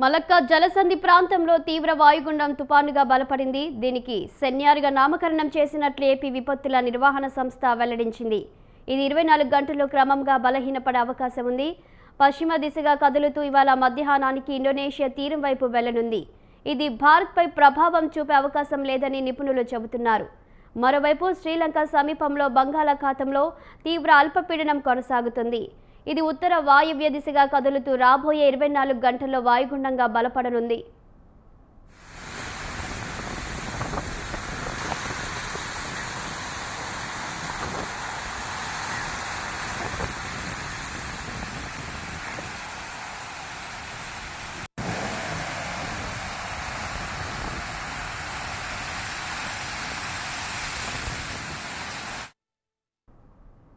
Malacca జలసంధి ప్రాంతంలో తీవ్ర వాయుగుండం తుపానుగా బలపడింది. దీనికి సెన్యార్గా నామకరణం చేసినట్లు ఏపీ విపత్తుల నిర్వహణ సంస్థ వెల్లడించింది. ఇది 24 గంటల్లో క్రమంగా బలహీనపడే అవకాశం ఉంది. పశ్చిమ దిశగా కదులుతూ ఇవాళ మధ్యాహ్నానికి ఇండోనేషియా తీరం వైపు వెళ్లనుంది. ఇది భారత్పై ప్రభావం చూపే అవకాశం లేదని నిపుణులు చెబుతున్నారు. మరోవైపు శ్రీలంక సమీపంలో బంగాళాఖాతంలో తీవ్ర అల్పపీడనం కొనసాగుతుంది. ఇది ఉత్తర వాయువ్య దిశగా కదులుతూ రాబోయే 24 గంటల్లో వాయుగుండంగా బలపడనుంది.